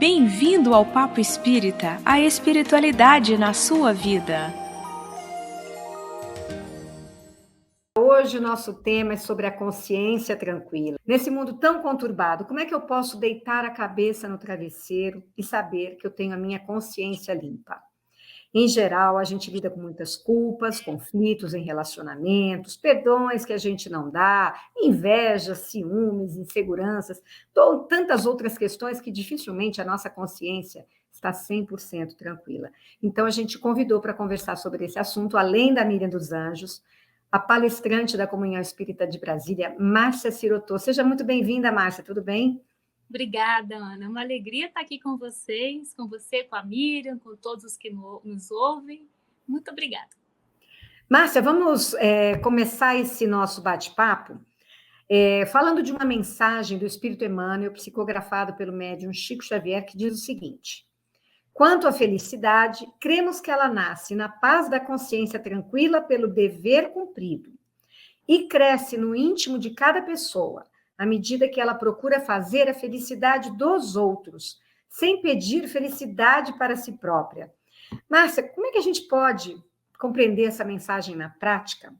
Bem-vindo ao Papo Espírita, a espiritualidade na sua vida. Hoje o nosso tema é sobre a consciência tranquila. Nesse mundo tão conturbado, como é que eu posso deitar a cabeça no travesseiro e saber que eu tenho a minha consciência limpa? Em geral, a gente lida com muitas culpas, conflitos em relacionamentos, perdões que a gente não dá, invejas, ciúmes, inseguranças, tantas outras questões que dificilmente a nossa consciência está 100% tranquila. Então, a gente convidou para conversar sobre esse assunto, além da Miriam dos Anjos, a palestrante da Comunhão Espírita de Brasília, Márcia Sirotô. Seja muito bem-vinda, Márcia, tudo bem? Obrigada, Ana. É uma alegria estar aqui com vocês, com você, com a Miriam, com todos os que nos ouvem. Muito obrigada. Márcia, vamos começar esse nosso bate-papo falando de uma mensagem do Espírito Emmanuel, psicografado pelo médium Chico Xavier, que diz o seguinte: quanto à felicidade, cremos que ela nasce na paz da consciência tranquila pelo dever cumprido e cresce no íntimo de cada pessoa, à medida que ela procura fazer a felicidade dos outros, sem pedir felicidade para si própria. Márcia, como é que a gente pode compreender essa mensagem na prática,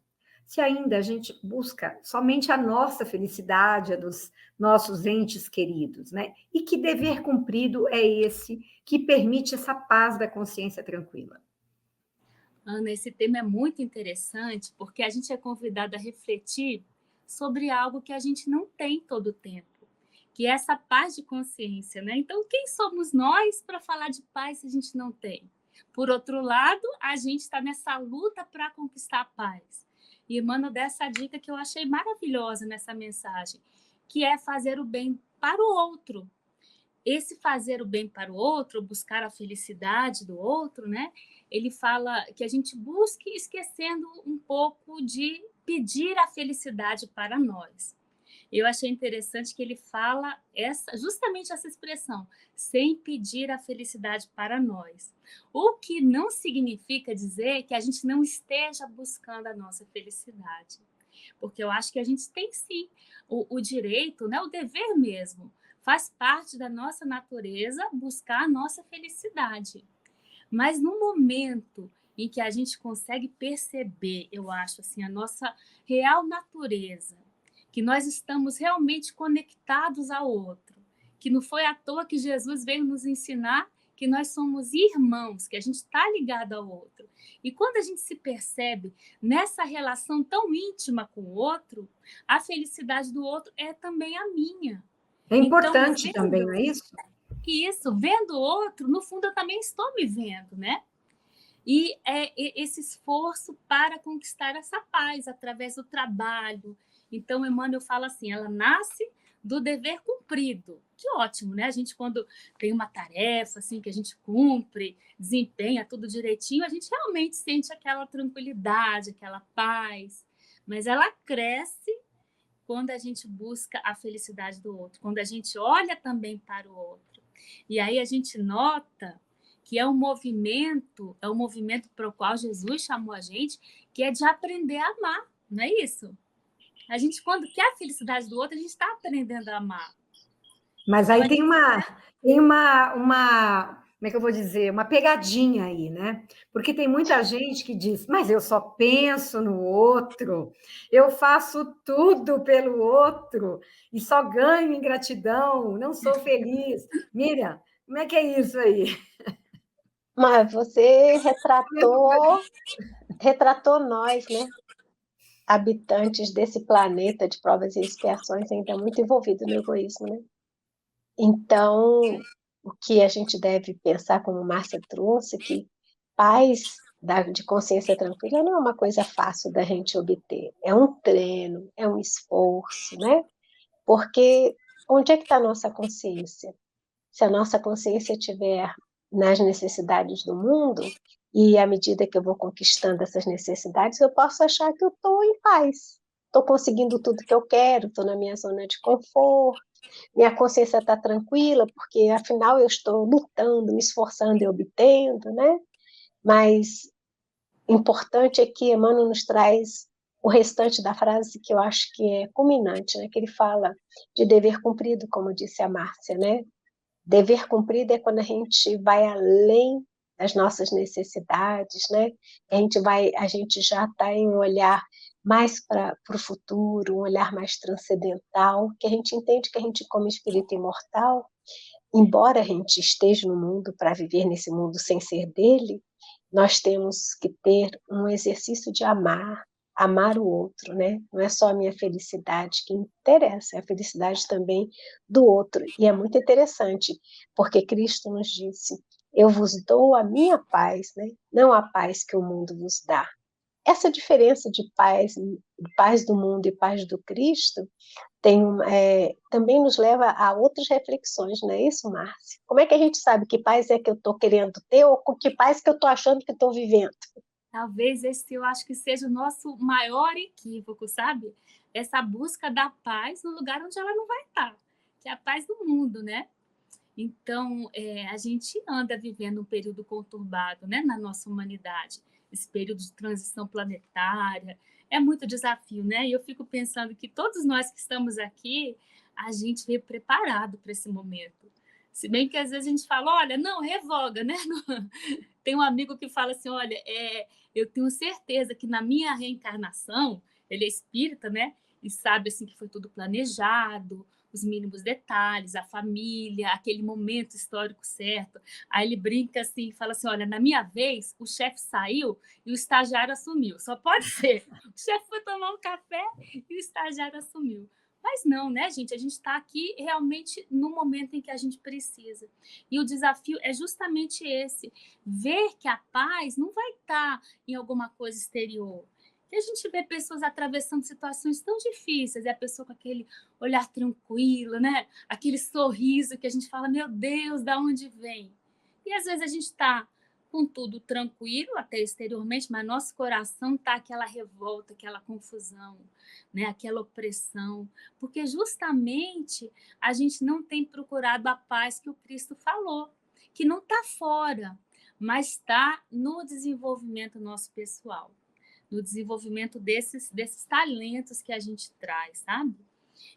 se ainda a gente busca somente a nossa felicidade, a dos nossos entes queridos, né? E que dever cumprido é esse que permite essa paz da consciência tranquila? Ana, esse tema é muito interessante porque a gente é convidado a refletir sobre algo que a gente não tem todo o tempo, que é essa paz de consciência, né? Então, quem somos nós para falar de paz se a gente não tem? Por outro lado, a gente está nessa luta para conquistar a paz. E Emmanuel dá essa dica que eu achei maravilhosa nessa mensagem, que é fazer o bem para o outro. Esse fazer o bem para o outro, buscar a felicidade do outro, né? Ele fala que a gente busque esquecendo um pouco de pedir a felicidade para nós. Eu achei interessante que ele fala justamente essa expressão, sem pedir a felicidade para nós. O que não significa dizer que a gente não esteja buscando a nossa felicidade. Porque eu acho que a gente tem sim o direito, né, o dever mesmo. Faz parte da nossa natureza buscar a nossa felicidade. Mas no momento em que a gente consegue perceber, eu acho assim, a nossa real natureza, que nós estamos realmente conectados ao outro, que não foi à toa que Jesus veio nos ensinar que nós somos irmãos, que a gente está ligado ao outro. E quando a gente se percebe nessa relação tão íntima com o outro, a felicidade do outro é também a minha. É importante então, também, não é isso? Isso, vendo o outro, no fundo eu também estou me vendo, né? E é esse esforço para conquistar essa paz através do trabalho. Então, Emmanuel fala assim, ela nasce do dever cumprido. Que ótimo, né? A gente, quando tem uma tarefa assim que a gente cumpre, desempenha tudo direitinho, a gente realmente sente aquela tranquilidade, aquela paz. Mas ela cresce quando a gente busca a felicidade do outro, quando a gente olha também para o outro. E aí a gente nota que é um movimento para o qual Jesus chamou a gente, que é de aprender a amar, não é isso? A gente, quando quer a felicidade do outro, a gente está aprendendo a amar. Mas aí tem uma, como é que eu vou dizer, uma pegadinha aí, né? Porque tem muita gente que diz, mas eu só penso no outro, eu faço tudo pelo outro e só ganho em gratidão, não sou feliz. Miriam, como é que é isso aí? Mas você retratou nós, né? Habitantes desse planeta de provas e expiações, ainda muito envolvido no egoísmo, né? Então, o que a gente deve pensar, como Márcia trouxe, que paz de consciência tranquila não é uma coisa fácil da gente obter. É um treino, é um esforço, né? Porque onde é que está a nossa consciência? Se a nossa consciência estiver nas necessidades do mundo, e à medida que eu vou conquistando essas necessidades, eu posso achar que eu estou em paz, estou conseguindo tudo que eu quero, estou na minha zona de conforto, minha consciência está tranquila, porque afinal eu estou lutando, me esforçando e obtendo, né? Mas importante é que Emmanuel nos traz o restante da frase que eu acho que é culminante, né? Que ele fala de dever cumprido, como disse a Márcia, né? Dever cumprido é quando a gente vai além das nossas necessidades, né? A gente já está em um olhar mais para o futuro, um olhar mais transcendental, que a gente entende que a gente, como espírito imortal, embora a gente esteja no mundo para viver nesse mundo sem ser dele, nós temos que ter um exercício de amar o outro, né? Não é só a minha felicidade que interessa, é a felicidade também do outro. E é muito interessante, porque Cristo nos disse: eu vos dou a minha paz, né? Não a paz que o mundo vos dá. Essa diferença de paz do mundo e paz do Cristo, também nos leva a outras reflexões, não é isso, Márcia? Como é que a gente sabe que paz é que eu estou querendo ter ou que paz que eu estou achando que estou vivendo? Talvez esse eu acho que seja o nosso maior equívoco, sabe? Essa busca da paz no lugar onde ela não vai estar, que é a paz do mundo, né? Então, a gente anda vivendo um período conturbado, né, na nossa humanidade, esse período de transição planetária, é muito desafio, né? E eu fico pensando que todos nós que estamos aqui, a gente veio preparado para esse momento. Se bem que às vezes a gente fala, olha, não, revoga, né? Tem um amigo que fala assim, olha, eu tenho certeza que na minha reencarnação, ele é espírita, né? E sabe assim que foi tudo planejado, os mínimos detalhes, a família, aquele momento histórico certo. Aí ele brinca assim, fala assim, olha, na minha vez, o chefe saiu e o estagiário assumiu. Só pode ser. O chefe foi tomar um café e o estagiário assumiu. Mas não, né, gente? A gente está aqui realmente no momento em que a gente precisa. E o desafio é justamente esse, ver que a paz não vai estar em alguma coisa exterior. E a gente vê pessoas atravessando situações tão difíceis, e a pessoa com aquele olhar tranquilo, né? Aquele sorriso que a gente fala, meu Deus, da onde vem? E às vezes a gente está com tudo tranquilo, até exteriormente, mas nosso coração está aquela revolta, aquela confusão, né? Aquela opressão, porque justamente a gente não tem procurado a paz que o Cristo falou, que não está fora, mas está no desenvolvimento nosso pessoal, no desenvolvimento desses talentos que a gente traz, sabe?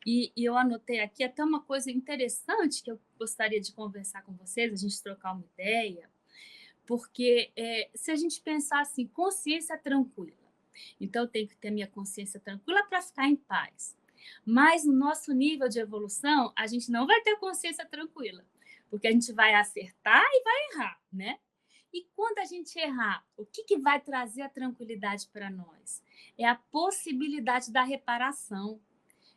E eu anotei aqui até uma coisa interessante que eu gostaria de conversar com vocês, a gente trocar uma ideia, porque se a gente pensar assim, consciência tranquila, então eu tenho que ter minha consciência tranquila para ficar em paz. Mas no nosso nível de evolução, a gente não vai ter consciência tranquila, porque a gente vai acertar e vai errar, né? E quando a gente errar, o que vai trazer a tranquilidade para nós? É a possibilidade da reparação.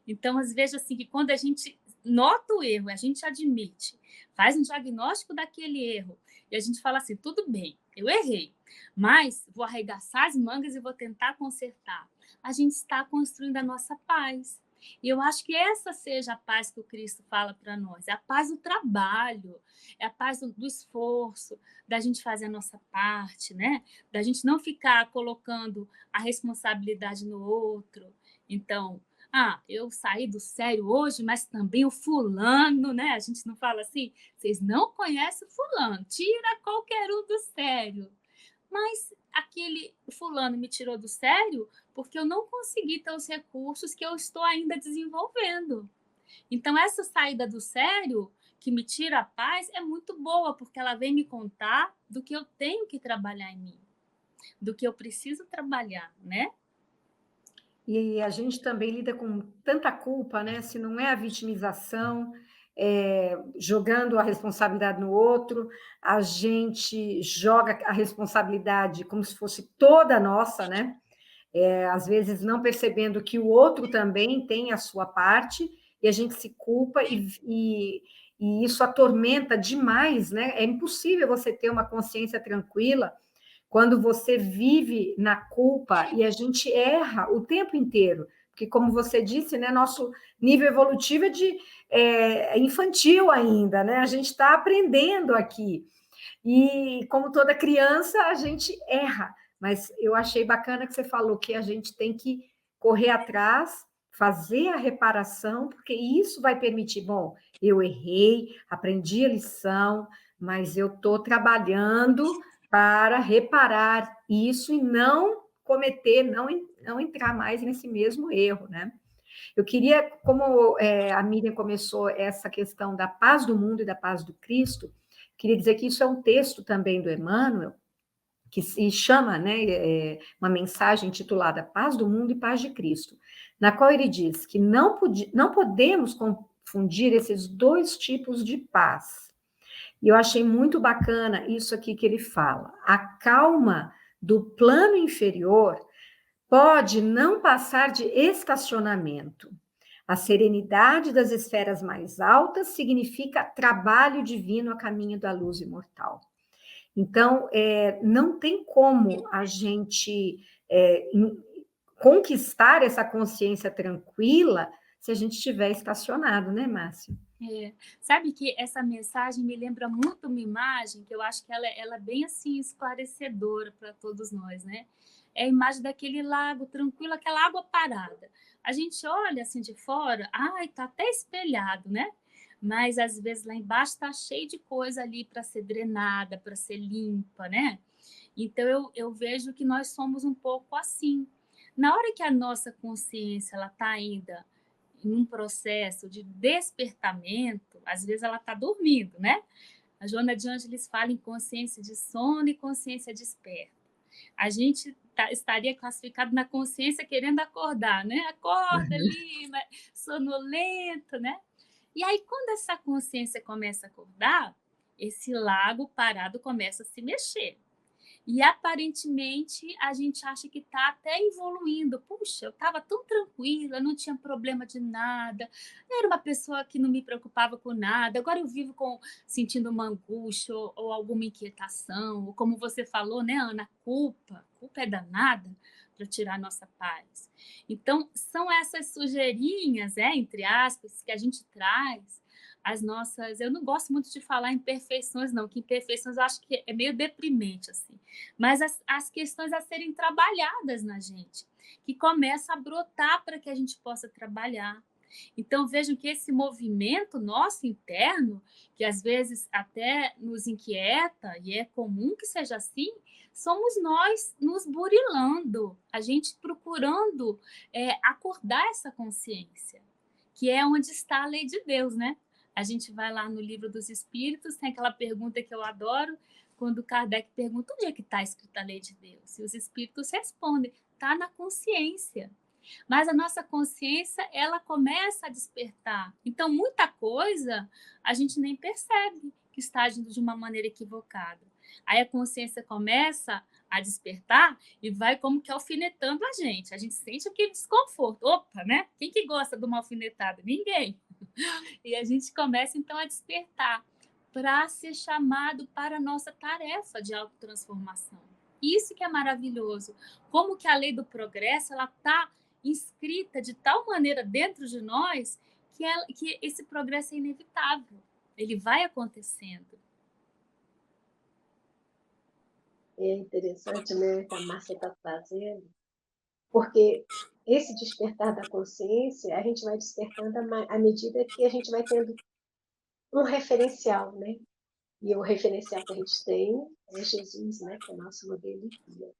Então, às vezes, assim, que quando a gente nota o erro, a gente admite, faz um diagnóstico daquele erro, e a gente fala assim, tudo bem, eu errei, mas vou arregaçar as mangas e vou tentar consertar. A gente está construindo a nossa paz. E eu acho que essa seja a paz que o Cristo fala para nós, é a paz do trabalho, é a paz do esforço, da gente fazer a nossa parte, né? Da gente não ficar colocando a responsabilidade no outro. Então, eu saí do sério hoje, mas também o fulano, né? A gente não fala assim, vocês não conhecem o fulano, tira qualquer um do sério. Mas aquele fulano me tirou do sério porque eu não consegui ter os recursos que eu estou ainda desenvolvendo. Então, essa saída do sério, que me tira a paz, é muito boa, porque ela vem me contar do que eu tenho que trabalhar em mim, do que eu preciso trabalhar, né? E a gente também lida com tanta culpa, né? Se não é a vitimização, jogando a responsabilidade no outro, a gente joga a responsabilidade como se fosse toda nossa, né? Às vezes não percebendo que o outro também tem a sua parte, e a gente se culpa, e isso atormenta demais, né? É impossível você ter uma consciência tranquila quando você vive na culpa, e a gente erra o tempo inteiro, porque, como você disse, né, nosso nível evolutivo é infantil ainda, né? A gente está aprendendo aqui. E, como toda criança, a gente erra. Mas eu achei bacana que você falou que a gente tem que correr atrás, fazer a reparação, porque isso vai permitir, bom, eu errei, aprendi a lição, mas eu estou trabalhando para reparar isso e não cometer, não entrar mais nesse mesmo erro, né? Eu queria, como a Miriam começou essa questão da paz do mundo e da paz do Cristo, queria dizer que isso é um texto também do Emmanuel, que se chama, né, uma mensagem intitulada Paz do Mundo e Paz de Cristo, na qual ele diz que não podemos confundir esses dois tipos de paz. E eu achei muito bacana isso aqui que ele fala. A calma do plano inferior pode não passar de estacionamento. A serenidade das esferas mais altas significa trabalho divino a caminho da luz imortal. Então, não tem como a gente conquistar essa consciência tranquila se a gente estiver estacionado, né, Márcia? Sabe que essa mensagem me lembra muito uma imagem que eu acho que ela é bem assim esclarecedora para todos nós, né? É a imagem daquele lago tranquilo, aquela água parada. A gente olha assim de fora, ai, tá até espelhado, né? Mas às vezes lá embaixo está cheio de coisa ali para ser drenada, para ser limpa, né? Então eu vejo que nós somos um pouco assim. Na hora que a nossa consciência ela está ainda em um processo de despertamento, às vezes ela está dormindo, né? A Joana de Ângeles fala em consciência de sono e consciência desperta. A gente estaria classificado na consciência querendo acordar, né? Acorda ali, sonolento, né? E aí, quando essa consciência começa a acordar, esse lago parado começa a se mexer. E aparentemente a gente acha que está até evoluindo. Puxa, eu estava tão tranquila, não tinha problema de nada, era uma pessoa que não me preocupava com nada. Agora eu vivo sentindo uma angústia ou alguma inquietação, ou como você falou, né, Ana, culpa é danada para tirar a nossa paz. Então, são essas sujeirinhas, entre aspas, que a gente traz as nossas... Eu não gosto muito de falar em imperfeições, não, que imperfeições eu acho que é meio deprimente, assim. Mas as questões a serem trabalhadas na gente, que começa a brotar para que a gente possa trabalhar. Então, vejam que esse movimento nosso interno, que às vezes até nos inquieta, e é comum que seja assim, somos nós nos burilando, a gente procurando acordar essa consciência, que é onde está a lei de Deus, né? A gente vai lá no Livro dos Espíritos, tem aquela pergunta que eu adoro, quando Kardec pergunta onde é que está escrita a lei de Deus. E os espíritos respondem, está na consciência. Mas a nossa consciência, ela começa a despertar. Então, muita coisa a gente nem percebe que está agindo de uma maneira equivocada. Aí a consciência começa a despertar e vai como que alfinetando a gente. A gente sente aquele desconforto. Opa, né? Quem que gosta de uma alfinetada? Ninguém. E a gente começa, então, a despertar para ser chamado para a nossa tarefa de autotransformação. Isso que é maravilhoso. Como que a lei do progresso está inscrita de tal maneira dentro de nós que esse progresso é inevitável. Ele vai acontecendo. É interessante, né, que a Márcia está trazendo, porque esse despertar da consciência, a gente vai despertando à medida que a gente vai tendo um referencial, né? E o referencial que a gente tem é Jesus, né? Que é o nosso modelo de vida.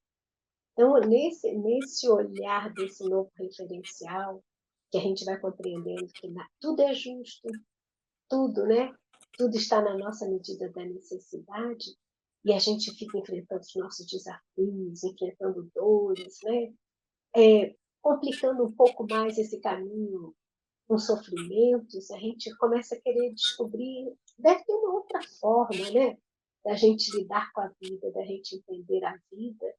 Então, nesse olhar desse novo referencial, que a gente vai compreendendo que tudo é justo, tudo, né? Tudo está na nossa medida da necessidade, e a gente fica enfrentando os nossos desafios, enfrentando dores, né? Complicando um pouco mais esse caminho com sofrimentos, a gente começa a querer descobrir, deve ter uma outra forma, né? Da gente lidar com a vida, da gente entender a vida.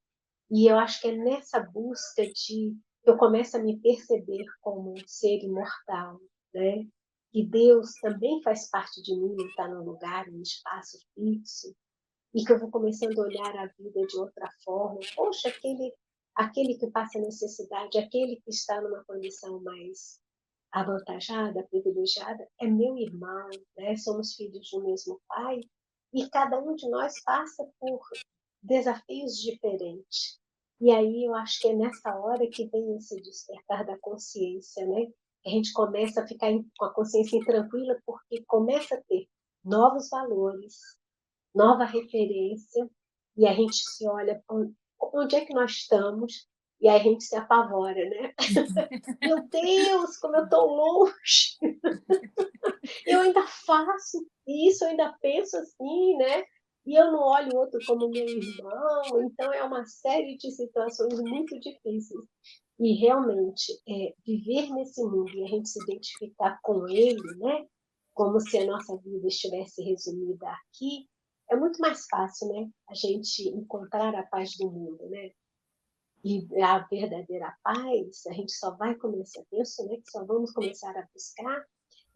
E eu acho que é nessa busca que eu começo a me perceber como um ser imortal, né? Que Deus também faz parte de mim, não está num lugar, num espaço fixo, e que eu vou começando a olhar a vida de outra forma. Poxa, aquele que passa necessidade, aquele que está numa condição mais avantajada, privilegiada, é meu irmão, né? Somos filhos de um mesmo pai, e cada um de nós passa por desafios diferentes. E aí eu acho que é nessa hora que vem esse despertar da consciência, né? A gente começa a ficar com a consciência intranquila porque começa a ter novos valores, nova referência, e a gente se olha onde é que nós estamos E aí a gente se apavora, né? Meu Deus, como eu estou longe! Eu ainda faço isso, eu ainda penso assim, né? E eu não olho o outro como meu irmão, então é uma série de situações muito difíceis. E realmente, viver nesse mundo e a gente se identificar com ele, né? Como se a nossa vida estivesse resumida aqui, é muito mais fácil, né? A gente encontrar a paz do mundo, né? E a verdadeira paz, a gente só vai começar, penso, né? Que só vamos começar a buscar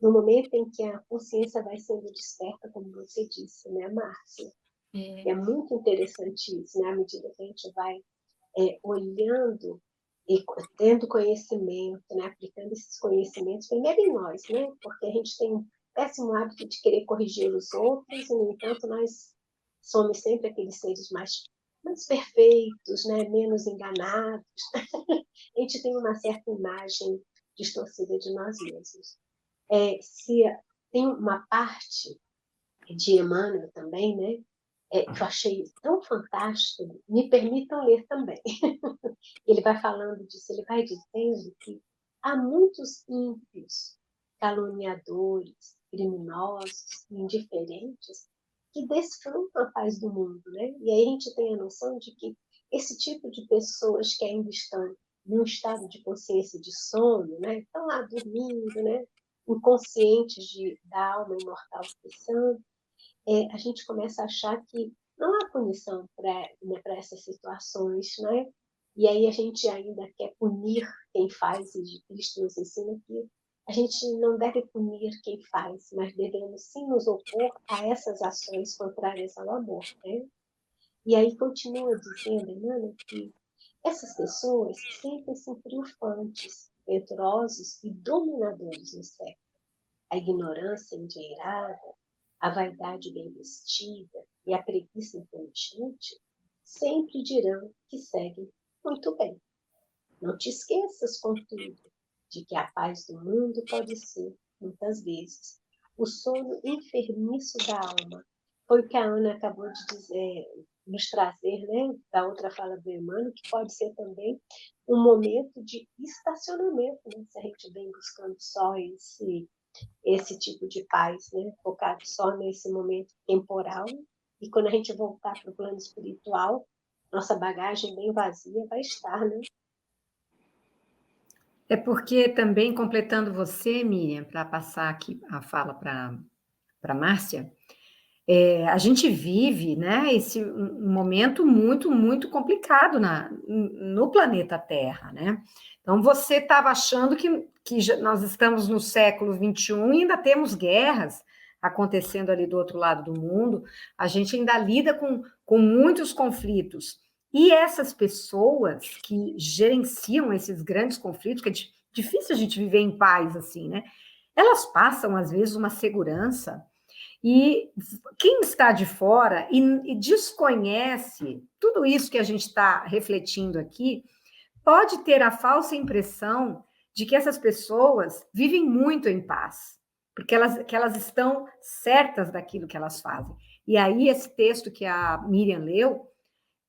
no momento em que a consciência vai sendo desperta, como você disse, né, Márcia? É muito interessante isso, né? À medida que a gente vai olhando e tendo conhecimento, né? Aplicando esses conhecimentos, primeiro em nós, né? Porque a gente tem um péssimo hábito de querer corrigir os outros, e, no entanto, nós somos sempre aqueles seres mais perfeitos, né? Menos enganados. A gente tem uma certa imagem distorcida de nós mesmos. Se tem uma parte de Emmanuel também, né? Que eu achei tão fantástico, me permitam ler também. Ele vai falando disso, ele vai dizendo que há muitos ímpios, caluniadores, criminosos, indiferentes, que desfrutam a paz do mundo, né? E aí a gente tem a noção de que esse tipo de pessoas que ainda estão num estado de consciência de sono, né? Estão lá dormindo, né? Inconscientes da alma imortal pensando, a gente começa a achar que não há punição para essas situações, né? E aí a gente ainda quer punir quem faz, e Cristo nos ensina que a gente não deve punir quem faz, mas devemos sim nos opor a essas ações contrárias ao amor, né? E aí continua dizendo, Emmanuel, que essas pessoas sentem-se triunfantes, venturosos e dominadores no século. A ignorância endinheirada, a vaidade bem vestida e a preguiça inteligente sempre dirão que seguem muito bem. Não te esqueças, contudo, de que a paz do mundo pode ser, muitas vezes, o sono enfermiço da alma. Foi o que a Ana acabou de dizer, nos trazer, né, da outra fala do Emmanuel, que pode ser também um momento de estacionamento, né, se a gente vem buscando só esse tipo de paz, né? Focado só nesse momento temporal, e quando a gente voltar para o plano espiritual, nossa bagagem bem vazia vai estar, né? É porque também, completando você, Miriam, para passar aqui a fala para Márcia, a gente vive, né, um momento muito, muito complicado no planeta Terra, né? Então, você estava achando que nós estamos no século XXI e ainda temos guerras acontecendo ali do outro lado do mundo, a gente ainda lida com muitos conflitos. E essas pessoas que gerenciam esses grandes conflitos, que é difícil a gente viver em paz assim, né? Elas passam, às vezes, uma segurança, e quem está de fora e desconhece tudo isso que a gente está refletindo aqui, pode ter a falsa impressão de que essas pessoas vivem muito em paz, porque elas estão certas daquilo que elas fazem. E aí, esse texto que a Miriam leu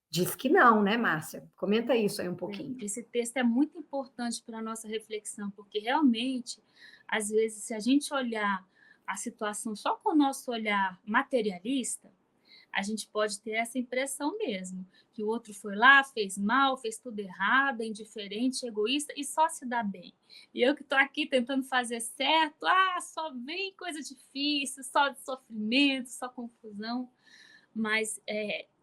diz que não, né, Márcia? Comenta isso aí um pouquinho. Esse texto é muito importante para a nossa reflexão, porque realmente, às vezes, se a gente olhar a situação só com o nosso olhar materialista, a gente pode ter essa impressão mesmo, que o outro foi lá, fez mal, fez tudo errado, é indiferente, egoísta e só se dá bem. E eu que estou aqui tentando fazer certo, só vem coisa difícil, só sofrimento, só confusão. Mas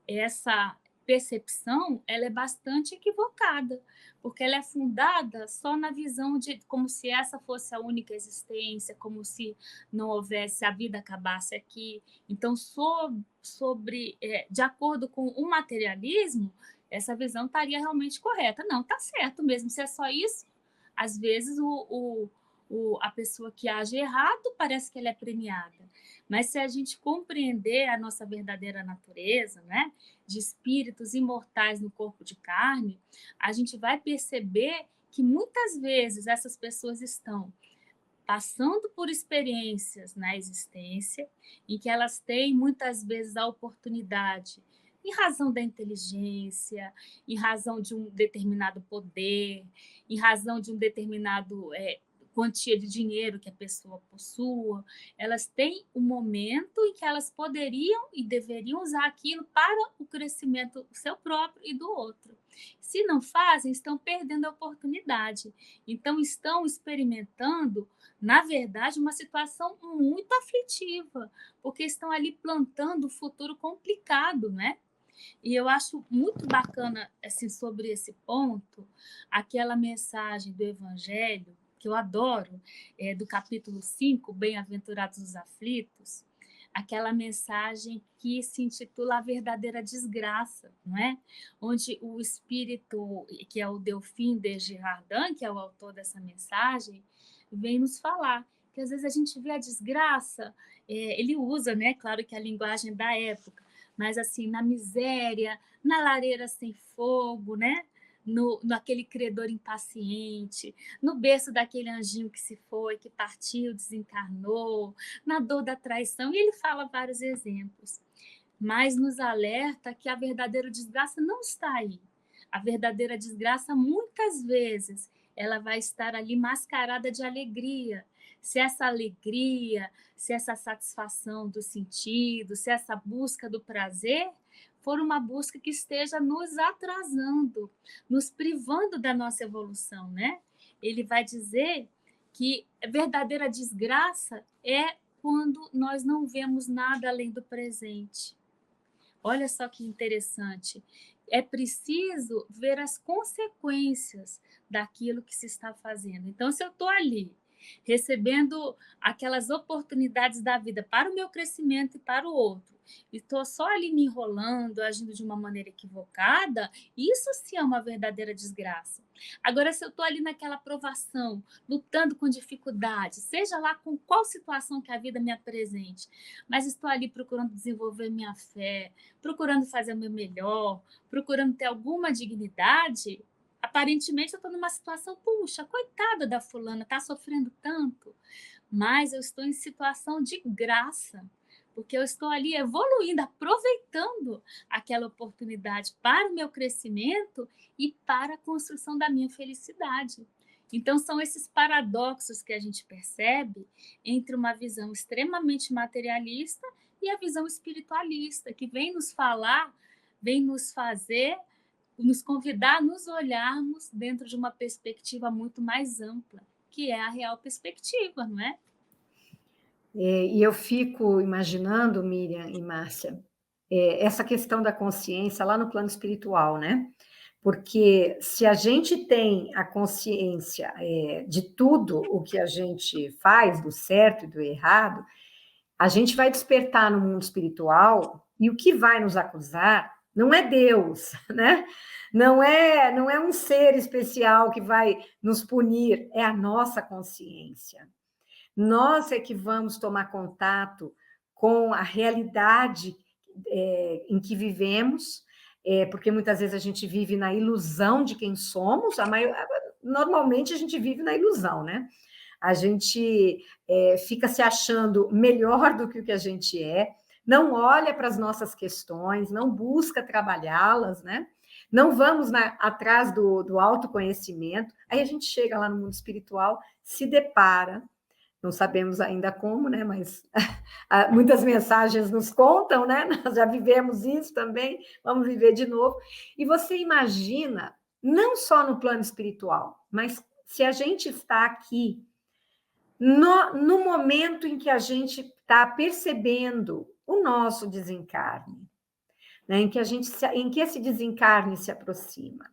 essa percepção ela é bastante equivocada, porque ela é fundada só na visão de como se essa fosse a única existência, como se não houvesse, a vida acabasse aqui. Então, de acordo com o materialismo, essa visão estaria realmente correta. Não, está certo mesmo, se é só isso, às vezes a pessoa que age errado parece que ela é premiada. Mas se a gente compreender a nossa verdadeira natureza, né, de espíritos imortais no corpo de carne, a gente vai perceber que muitas vezes essas pessoas estão passando por experiências na existência em que elas têm muitas vezes a oportunidade em razão da inteligência, em razão de um determinado poder, em razão de um determinado quantia de dinheiro que a pessoa possua, elas têm um momento em que elas poderiam e deveriam usar aquilo para o crescimento seu próprio e do outro. Se não fazem, estão perdendo a oportunidade. Então, estão experimentando, na verdade, uma situação muito aflitiva, porque estão ali plantando um futuro complicado, né? E eu acho muito bacana, assim, sobre esse ponto, aquela mensagem do Evangelho, que eu adoro, do capítulo 5, Bem-aventurados os aflitos, aquela mensagem que se intitula A Verdadeira Desgraça, não é? Onde o espírito, que é o Delphine de Girardin, que é o autor dessa mensagem, vem nos falar que às vezes a gente vê a desgraça, ele usa, né, claro que a linguagem da época, mas assim, na miséria, na lareira sem fogo, né? Naquele credor impaciente, no berço daquele anjinho que se foi, que partiu, desencarnou, na dor da traição, e ele fala vários exemplos. Mas nos alerta que a verdadeira desgraça não está aí. A verdadeira desgraça, muitas vezes, ela vai estar ali mascarada de alegria. Se essa alegria, se essa satisfação do sentido, se essa busca do prazer for uma busca que esteja nos atrasando, nos privando da nossa evolução, né? Ele vai dizer que a verdadeira desgraça é quando nós não vemos nada além do presente. Olha só que interessante. É preciso ver as consequências daquilo que se está fazendo. Então, se eu estou ali recebendo aquelas oportunidades da vida para o meu crescimento e para o outro, e estou só ali me enrolando, agindo de uma maneira equivocada, isso sim é uma verdadeira desgraça. Agora, se eu estou ali naquela provação, lutando com dificuldades, seja lá com qual situação que a vida me apresente, mas estou ali procurando desenvolver minha fé, procurando fazer o meu melhor, procurando ter alguma dignidade, aparentemente eu estou numa situação, puxa, coitada da fulana, está sofrendo tanto, mas eu estou em situação de graça, porque eu estou ali evoluindo, aproveitando aquela oportunidade para o meu crescimento e para a construção da minha felicidade. Então, são esses paradoxos que a gente percebe entre uma visão extremamente materialista e a visão espiritualista, que vem nos falar, vem nos fazer, nos convidar a nos olharmos dentro de uma perspectiva muito mais ampla, que é a real perspectiva, não é? E eu fico imaginando, Miriam e Márcia, essa questão da consciência lá no plano espiritual, né? Porque se a gente tem a consciência de tudo o que a gente faz, do certo e do errado, a gente vai despertar no mundo espiritual e o que vai nos acusar não é Deus, né? Não é um ser especial que vai nos punir, é a nossa consciência. Nós é que vamos tomar contato com a realidade em que vivemos, porque muitas vezes a gente vive na ilusão de quem somos, normalmente a gente vive na ilusão, né? A gente fica se achando melhor do que o que a gente é, não olha para as nossas questões, não busca trabalhá-las, né? Não vamos atrás do autoconhecimento, aí a gente chega lá no mundo espiritual, se depara, não sabemos ainda como, né? Mas muitas mensagens nos contam, né? Nós já vivemos isso também, vamos viver de novo. E você imagina, não só no plano espiritual, mas se a gente está aqui, no momento em que a gente está percebendo o nosso desencarne, né? em que esse desencarne se aproxima.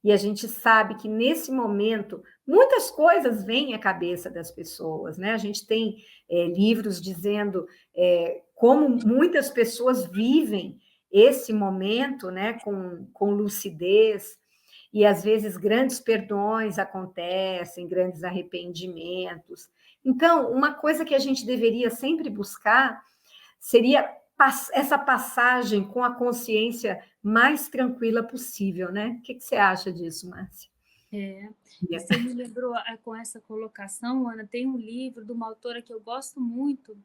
E a gente sabe que, nesse momento, muitas coisas vêm à cabeça das pessoas, né? A gente tem livros dizendo como muitas pessoas vivem esse momento, né, com lucidez, e às vezes grandes perdões acontecem, grandes arrependimentos. Então, uma coisa que a gente deveria sempre buscar seria essa passagem com a consciência mais tranquila possível, né? O que você acha disso, Márcia? Você me lembrou com essa colocação, Ana, tem um livro de uma autora que eu gosto muito,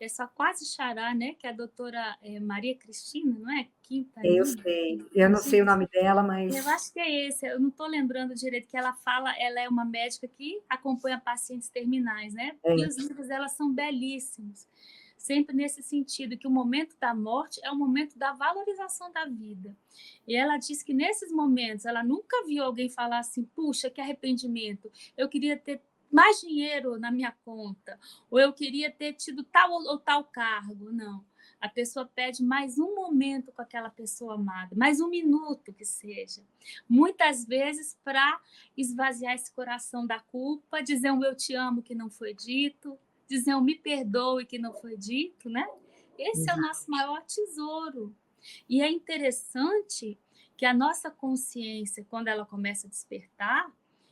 só quase xará, né? Que é a doutora Maria Cristina, não é? Eu Quintanilha. sei, eu não sei o nome dela, Eu mas acho que é esse, eu não estou lembrando direito que ela fala, ela é uma médica que acompanha pacientes terminais, né? E os livros dela são belíssimos, sempre nesse sentido, que o momento da morte é o momento da valorização da vida. E ela diz que nesses momentos, ela nunca viu alguém falar assim, puxa, que arrependimento, eu queria ter mais dinheiro na minha conta, ou eu queria ter tido tal ou tal cargo, não. A pessoa pede mais um momento com aquela pessoa amada, mais um minuto que seja. Muitas vezes para esvaziar esse coração da culpa, dizer um eu te amo que não foi dito, dizer um me perdoe que não foi dito, né? Esse é o nosso maior tesouro. E é interessante que a nossa consciência, quando ela começa a despertar,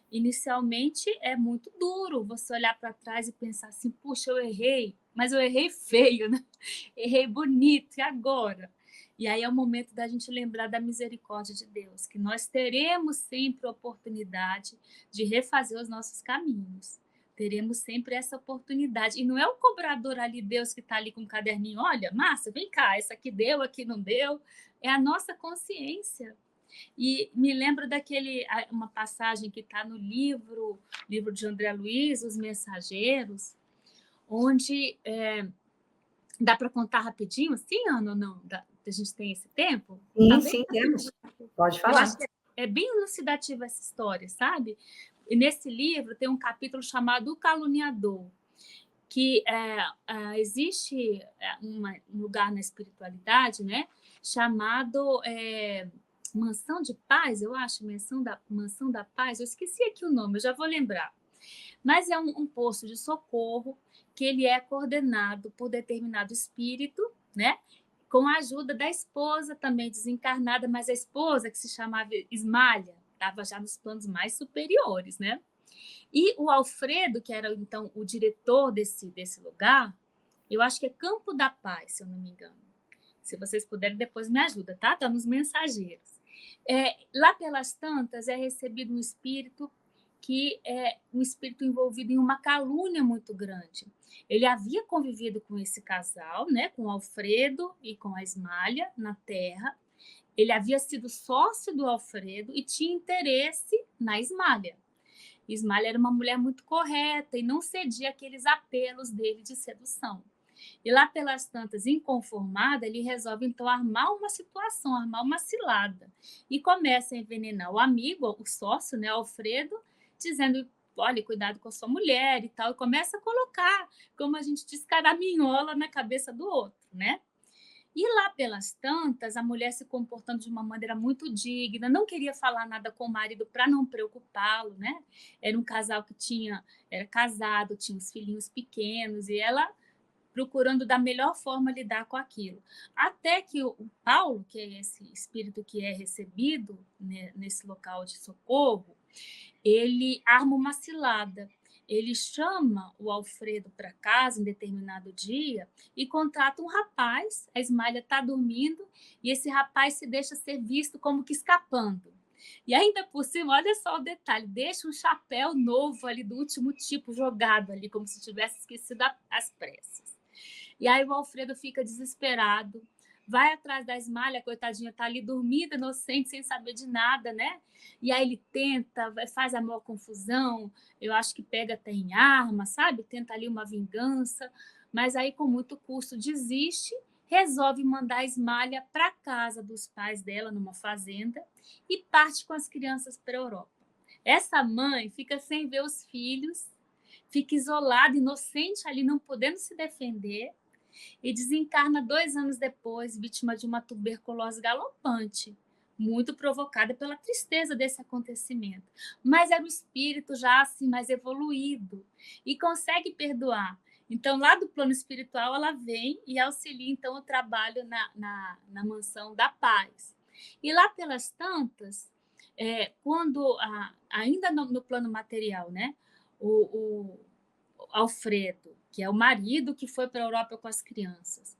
inicialmente é muito duro você olhar para trás e pensar assim, puxa, eu errei, mas eu errei feio, né? Errei bonito, e agora? E aí é o momento da gente lembrar da misericórdia de Deus, que nós teremos sempre a oportunidade de refazer os nossos caminhos. Teremos sempre essa oportunidade. E não é o cobrador ali, Deus, que está ali com um caderninho, olha, Márcia, vem cá, essa aqui deu, aqui não deu. É a nossa consciência. E me lembro uma passagem que está no livro de André Luiz, Os Mensageiros, onde dá para contar rapidinho, assim, Ana, ou não? A gente tem esse tempo? sim, Tá bem sim, rapidinho. temos. Pode Eu falar. acho que é bem elucidativa essa história, sabe? E nesse livro tem um capítulo chamado O Caluniador, que existe um lugar na espiritualidade, né, chamado Mansão de Paz, eu acho, Mansão da Paz, eu esqueci aqui o nome, eu já vou lembrar. Mas é um posto de socorro que ele é coordenado por determinado espírito, né, com a ajuda da esposa também desencarnada, mas a esposa, que se chamava Ismalha, estava já nos planos mais superiores, né? E o Alfredo, que era então o diretor desse lugar, eu acho que é Campo da Paz, se eu não me engano. Se vocês puderem, depois me ajuda, tá? Está nos mensageiros. Lá pelas tantas é recebido um espírito que é um espírito envolvido em uma calúnia muito grande. Ele havia convivido com esse casal, né, com o Alfredo e com a Ismália na Terra. Ele havia sido sócio do Alfredo e tinha interesse na Ismália. Ismália era uma mulher muito correta e não cedia aqueles apelos dele de sedução. E lá pelas tantas, inconformada, ele resolve então armar uma situação, armar uma cilada. E começa a envenenar o amigo, o sócio, né, Alfredo, dizendo, olha, cuidado com a sua mulher e tal. E começa a colocar, como a gente diz, caraminhola na cabeça do outro, né? E lá pelas tantas, a mulher se comportando de uma maneira muito digna, não queria falar nada com o marido para não preocupá-lo, né? Era um casal que era casado, tinha os filhinhos pequenos, e ela procurando da melhor forma lidar com aquilo. Até que o Paulo, que é esse espírito que é recebido, né, nesse local de socorro, ele arma uma cilada. Ele chama o Alfredo para casa em determinado dia e contrata um rapaz. A Ismália está dormindo e esse rapaz se deixa ser visto como que escapando. E ainda por cima, olha só o detalhe, deixa um chapéu novo ali do último tipo jogado ali, como se tivesse esquecido às pressas. E aí o Alfredo fica desesperado, vai atrás da Ismália, a coitadinha está ali dormida, inocente, sem saber de nada, né? E aí ele tenta, faz a maior confusão, eu acho que pega até em arma, sabe? Tenta ali uma vingança, mas aí com muito custo desiste, resolve mandar a Ismália para a casa dos pais dela, numa fazenda, e parte com as crianças para a Europa. Essa mãe fica sem ver os filhos, fica isolada, inocente ali, não podendo se defender, e desencarna 2 anos depois, vítima de uma tuberculose galopante, muito provocada pela tristeza desse acontecimento. Mas era um espírito já assim mais evoluído e consegue perdoar. Então, lá do plano espiritual, ela vem e auxilia então o trabalho na Mansão da Paz. E lá pelas tantas, quando ainda no plano material, né, o Alfredo, que é o marido que foi para a Europa com as crianças,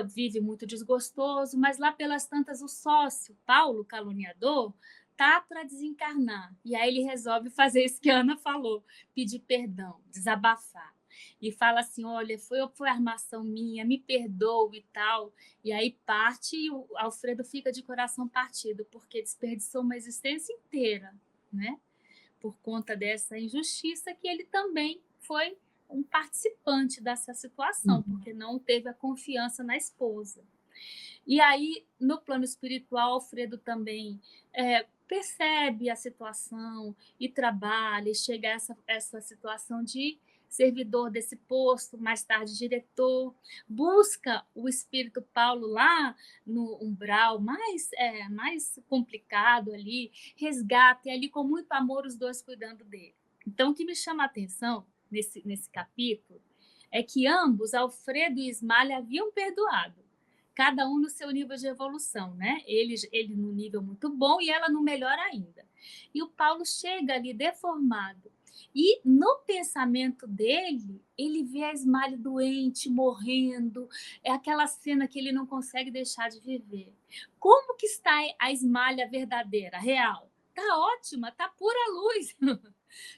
vive muito desgostoso, mas lá pelas tantas o sócio, Paulo, caluniador, tá para desencarnar. E aí ele resolve fazer isso que a Ana falou, pedir perdão, desabafar. e fala assim, olha, foi armação minha, me perdoa e tal, e aí parte e o Alfredo fica de coração partido, porque desperdiçou uma existência inteira, né? Por conta dessa injustiça que ele também foi um participante dessa situação, porque não teve a confiança na esposa. E aí, no plano espiritual, Alfredo também percebe a situação e trabalha, e chega a essa situação de servidor desse posto, mais tarde diretor, busca o espírito Paulo lá no umbral mais complicado ali, resgata, e ali com muito amor os dois cuidando dele. Então, o que me chama a atenção nesse capítulo é que ambos, Alfredo e Ismália, haviam perdoado, cada um no seu nível de evolução, né? Ele no nível muito bom e ela no melhor ainda. E o Paulo chega ali deformado. E no pensamento dele, ele vê a Ismália doente, morrendo. É aquela cena que ele não consegue deixar de viver. Como que está a Ismália verdadeira, real? Tá ótima, tá pura luz.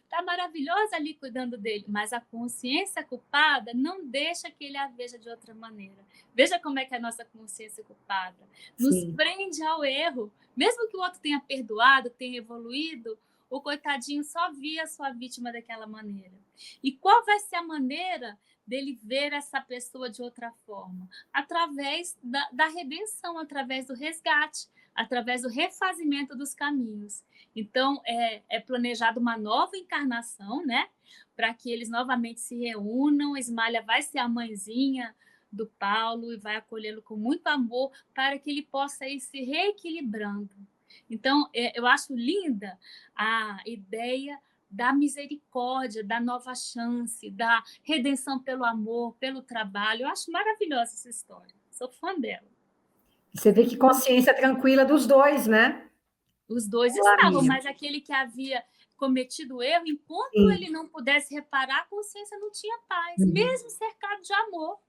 Está maravilhosa ali cuidando dele, mas a consciência culpada não deixa que ele a veja de outra maneira. Veja como é que a nossa consciência culpada nos Sim. prende ao erro. Mesmo que o outro tenha perdoado, tenha evoluído, o coitadinho só via a sua vítima daquela maneira. E qual vai ser a maneira dele ver essa pessoa de outra forma? Através da redenção, através do resgate, através do refazimento dos caminhos. Então, é planejada uma nova encarnação, né? Para que eles novamente se reúnam. Ismália vai ser a mãezinha do Paulo e vai acolhê-lo com muito amor para que ele possa ir se reequilibrando. Então, eu acho linda a ideia da misericórdia, da nova chance, da redenção pelo amor, pelo trabalho. Eu acho maravilhosa essa história. Sou fã dela. Você vê que consciência tranquila dos dois, né? Os dois Olá, estavam, amiga. mas aquele que havia cometido o erro, enquanto Sim. ele não pudesse reparar, a consciência não tinha paz, mesmo cercado de amor,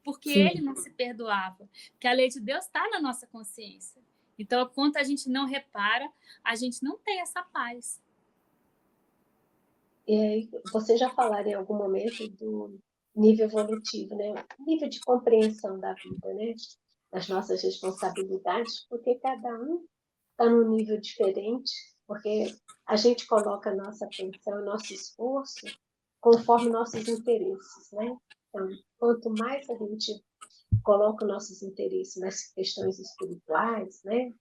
porque Sim. ele não se perdoava. Porque a lei de Deus está na nossa consciência. Então, enquanto a gente não repara, a gente não tem essa paz. E aí, você já falaram em algum momento do nível evolutivo, né? Nível de compreensão da vida, né? Das nossas responsabilidades, porque cada um está num nível diferente, porque a gente coloca a nossa atenção, nosso esforço, conforme nossos interesses, né? Então, quanto mais a gente coloca nossos interesses nas questões espirituais, né?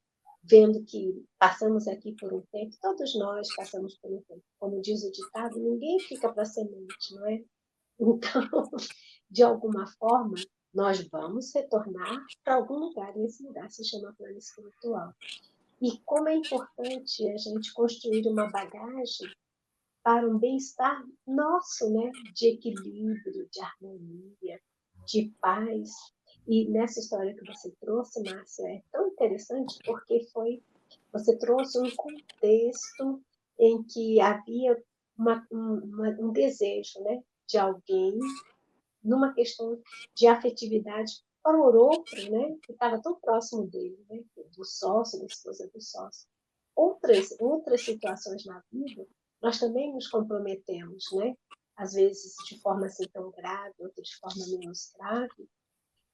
Vendo que passamos aqui por um tempo, todos nós passamos por um tempo. Como diz o ditado, ninguém fica para semente, não é? Então, de alguma forma, nós vamos retornar para algum lugar, e esse lugar se chama plano espiritual. E como é importante a gente construir uma bagagem para um bem-estar nosso, né? De equilíbrio, de harmonia, de paz. E nessa história que você trouxe, Márcia, é tão interessante porque você trouxe um contexto em que havia um desejo, né? De alguém, numa questão de afetividade para o outro, né? Que estava tão próximo dele, né? Do sócio, da esposa do sócio. Outras situações na vida, nós também nos comprometemos, né? Às vezes de forma assim tão grave, outras de forma menos grave,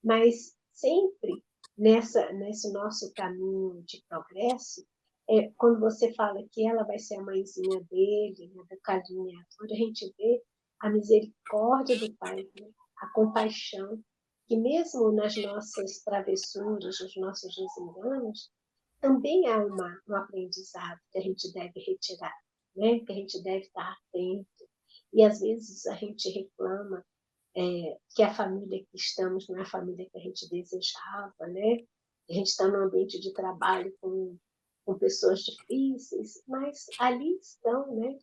mas sempre nesse nosso caminho de progresso, quando você fala que ela vai ser a mãezinha dele, né, da carinhadora, a gente vê a misericórdia do Pai, né? A compaixão, que mesmo nas nossas travessuras, nos nossos desenganos, também há um aprendizado que a gente deve retirar, né? Que a gente deve estar atento. E às vezes a gente reclama que a família que estamos não é a família que a gente desejava, né? A gente está num ambiente de trabalho com pessoas difíceis, mas ali estão, né?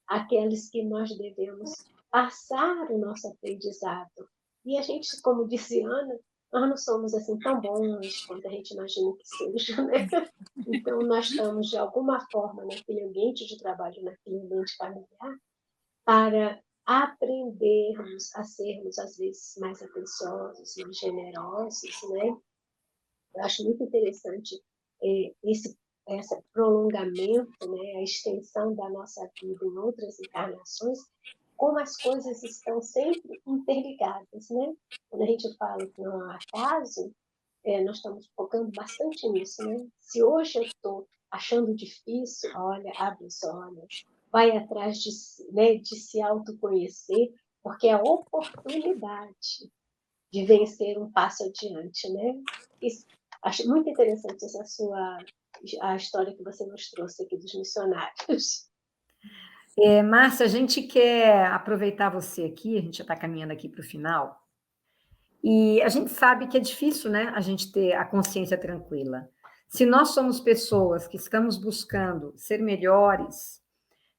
Aqueles que nós devemos passar o nosso aprendizado. E a gente, como disse Ana, nós não somos assim tão bons quanto a gente imagina que seja, né? Então, nós estamos, de alguma forma, naquele ambiente de trabalho, naquele ambiente familiar, para aprendermos a sermos, às vezes, mais atenciosos, mais generosos, né? Eu acho muito interessante esse prolongamento, né? A extensão da nossa vida em outras encarnações, como as coisas estão sempre interligadas, né? Quando a gente fala que não há acaso, nós estamos focando bastante nisso, né? Se hoje eu estou achando difícil, olha, abre os olhos, vai atrás né, de se autoconhecer, porque é a oportunidade de vencer um passo adiante, né? Isso, acho muito interessante a história que você nos trouxe aqui dos missionários. Márcia, a gente quer aproveitar você aqui, a gente já está caminhando aqui para o final, e a gente sabe que é difícil, né, a gente ter a consciência tranquila. Se nós somos pessoas que estamos buscando ser melhores,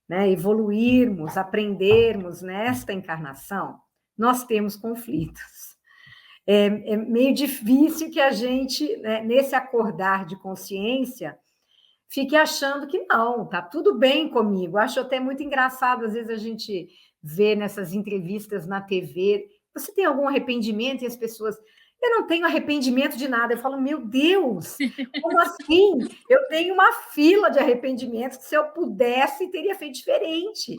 né, evoluirmos, aprendermos nesta encarnação, nós temos conflitos. É meio difícil que a gente, né, nesse acordar de consciência, fique achando que não, tá tudo bem comigo. Acho até muito engraçado, às vezes a gente vê nessas entrevistas na TV, você tem algum arrependimento? E as pessoas, eu não tenho arrependimento de nada. Eu falo, meu Deus, como assim? Eu tenho uma fila de arrependimentos que se eu pudesse, teria feito diferente.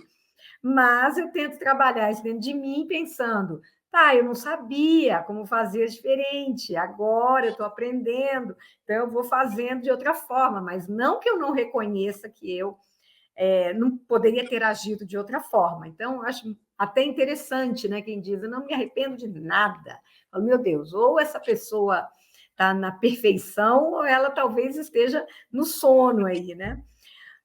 Mas eu tento trabalhar isso dentro de mim, pensando, tá, eu não sabia como fazer diferente, agora eu estou aprendendo, então eu vou fazendo de outra forma, mas não que eu não reconheça que eu não poderia ter agido de outra forma. Então, eu acho até interessante, né, quem diz, eu não me arrependo de nada. Eu falo, meu Deus, ou essa pessoa está na perfeição, ou ela talvez esteja no sono aí, né?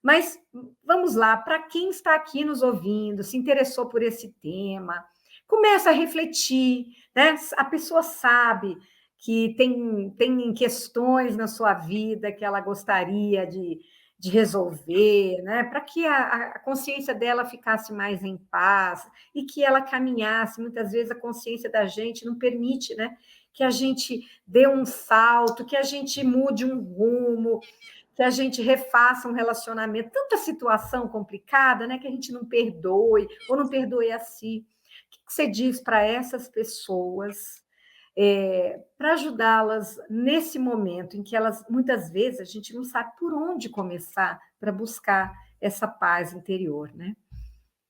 Mas vamos lá, para quem está aqui nos ouvindo, se interessou por esse tema, começa a refletir, né? A pessoa sabe que tem questões na sua vida que ela gostaria de resolver, né? Para que a consciência dela ficasse mais em paz e que ela caminhasse. Muitas vezes a consciência da gente não permite, né? Que a gente dê um salto, que a gente mude um rumo, que a gente refaça um relacionamento, tanta situação complicada, né, que a gente não perdoe, ou não perdoe a si. O que você diz para essas pessoas, para ajudá-las nesse momento em que elas, muitas vezes, a gente não sabe por onde começar para buscar essa paz interior, né?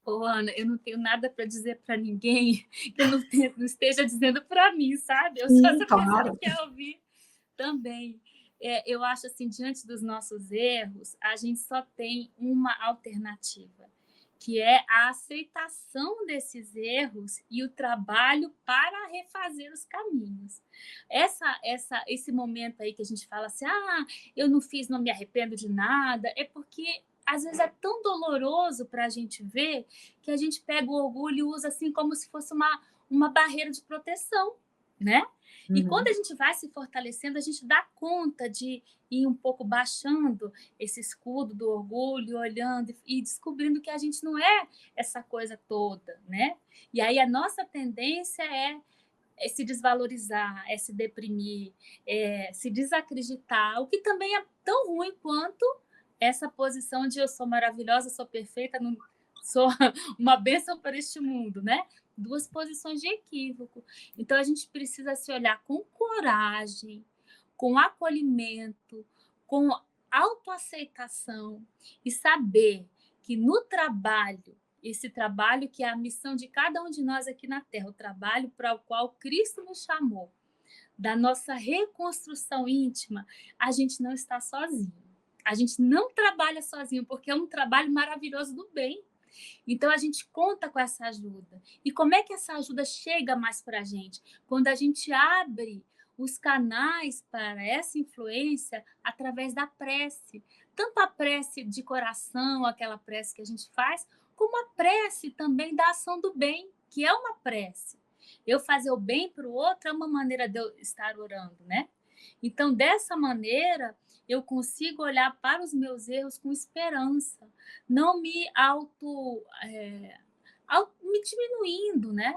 Ô, Ana, eu não tenho nada para dizer para ninguém que eu não esteja dizendo para mim, sabe? Eu sou Sim, essa pessoa claro. que quer ouvir também. Eu acho assim, diante dos nossos erros, a gente só tem uma alternativa, que é a aceitação desses erros e o trabalho para refazer os caminhos. Esse momento aí que a gente fala assim, eu não fiz, não me arrependo de nada, é porque às vezes é tão doloroso para a gente ver que a gente pega o orgulho e usa assim como se fosse uma barreira de proteção, né? E quando a gente vai se fortalecendo, a gente dá conta de ir um pouco baixando esse escudo do orgulho, olhando e descobrindo que a gente não é essa coisa toda, né? E aí a nossa tendência é se desvalorizar, é se deprimir, é se desacreditar, o que também é tão ruim quanto essa posição de eu sou maravilhosa, sou perfeita, não, sou uma bênção para este mundo, né? Duas posições de equívoco. Então, a gente precisa se olhar com coragem, com acolhimento, com autoaceitação e saber que no trabalho, esse trabalho que é a missão de cada um de nós aqui na Terra, o trabalho para o qual Cristo nos chamou, da nossa reconstrução íntima, a gente não está sozinho. A gente não trabalha sozinho, porque é um trabalho maravilhoso do bem. Então, a gente conta com essa ajuda. E como é que essa ajuda chega mais para a gente? Quando a gente abre os canais para essa influência através da prece. Tanto a prece de coração, aquela prece que a gente faz, como a prece também da ação do bem, que é uma prece. Eu fazer o bem para o outro é uma maneira de eu estar orando, né? Então, dessa maneira, eu consigo olhar para os meus erros com esperança, não me me diminuindo, né?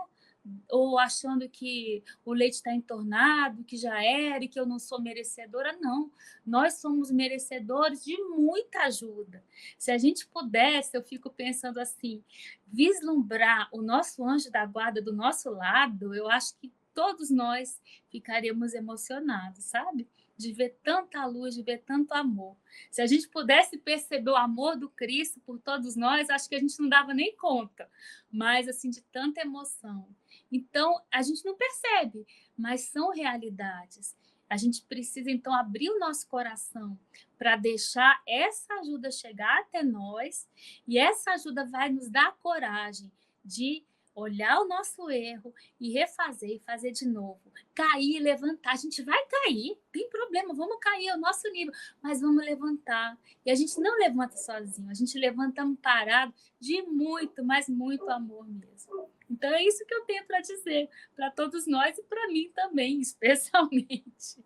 Ou achando que o leite está entornado, que já era e que eu não sou merecedora. Não, nós somos merecedores de muita ajuda. Se a gente pudesse, eu fico pensando assim, vislumbrar o nosso anjo da guarda do nosso lado, eu acho que todos nós ficaríamos emocionados, sabe? de ver tanta luz, de ver tanto amor. Se a gente pudesse perceber o amor do Cristo por todos nós, acho que a gente não dava nem conta, mas assim, de tanta emoção. Então, a gente não percebe, mas são realidades. A gente precisa, então, abrir o nosso coração para deixar essa ajuda chegar até nós, e essa ajuda vai nos dar coragem de olhar o nosso erro e refazer e fazer de novo. Cair, levantar. A gente vai cair, tem problema, vamos cair, é o nosso nível, mas vamos levantar. E a gente não levanta sozinho, a gente levanta amparado de muito, mas muito amor mesmo. Então é isso que eu tenho para dizer para todos nós e para mim também, especialmente.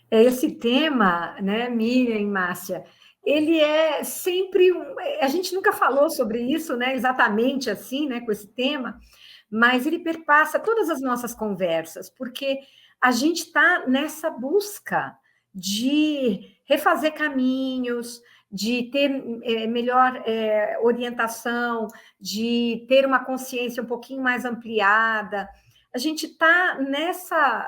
Esse tema, né, Miriam e Márcia, ele é sempre a gente nunca falou sobre isso, né, exatamente assim, né, com esse tema, mas ele perpassa todas as nossas conversas, porque a gente está nessa busca de refazer caminhos, de ter melhor orientação, de ter uma consciência um pouquinho mais ampliada. A gente está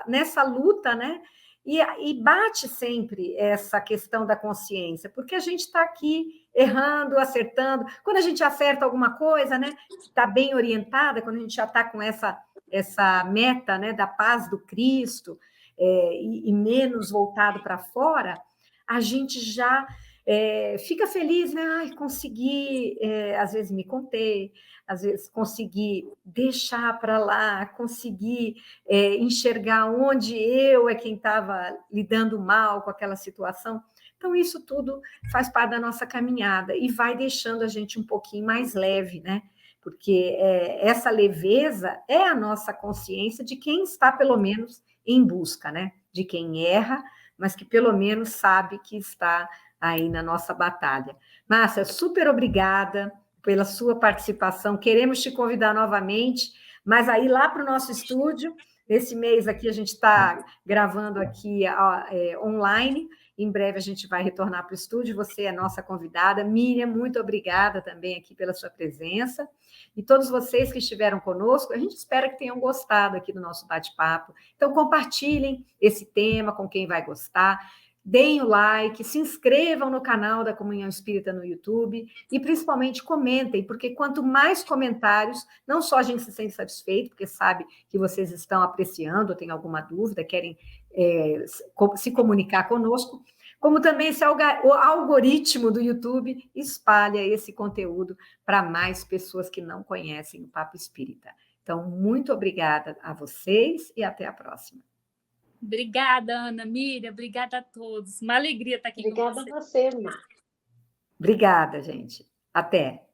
nessa luta, né? E bate sempre essa questão da consciência, porque a gente está aqui errando, acertando. Quando a gente acerta alguma coisa, né, está bem orientada, quando a gente já está com essa meta, né, da paz do Cristo, e menos voltado para fora, a gente já fica feliz, né? Ai, consegui, às vezes me conter, às vezes consegui deixar para lá, consegui enxergar onde eu é quem estava lidando mal com aquela situação. Então, isso tudo faz parte da nossa caminhada e vai deixando a gente um pouquinho mais leve, né? Porque essa leveza é a nossa consciência de quem está, pelo menos, em busca, né? De quem erra, mas que pelo menos sabe que está aí na nossa batalha. Márcia, super obrigada pela sua participação. Queremos te convidar novamente, mas aí lá para o nosso estúdio. Esse mês aqui a gente está gravando aqui online. Em breve a gente vai retornar para o estúdio. Você é nossa convidada. Miriam, muito obrigada também aqui pela sua presença. E todos vocês que estiveram conosco, a gente espera que tenham gostado aqui do nosso bate-papo. Então, compartilhem esse tema com quem vai gostar. Deem o like, se inscrevam no canal da Comunhão Espírita no YouTube e, principalmente, comentem, porque quanto mais comentários, não só a gente se sente satisfeito, porque sabe que vocês estão apreciando, tem alguma dúvida, querem se comunicar conosco, como também o algoritmo do YouTube espalha esse conteúdo para mais pessoas que não conhecem o Papo Espírita. Então, muito obrigada a vocês e até a próxima. Obrigada, Ana, Miriam, obrigada a todos. Uma alegria estar aqui com vocês. Obrigada a você, Mar. Obrigada, gente. Até.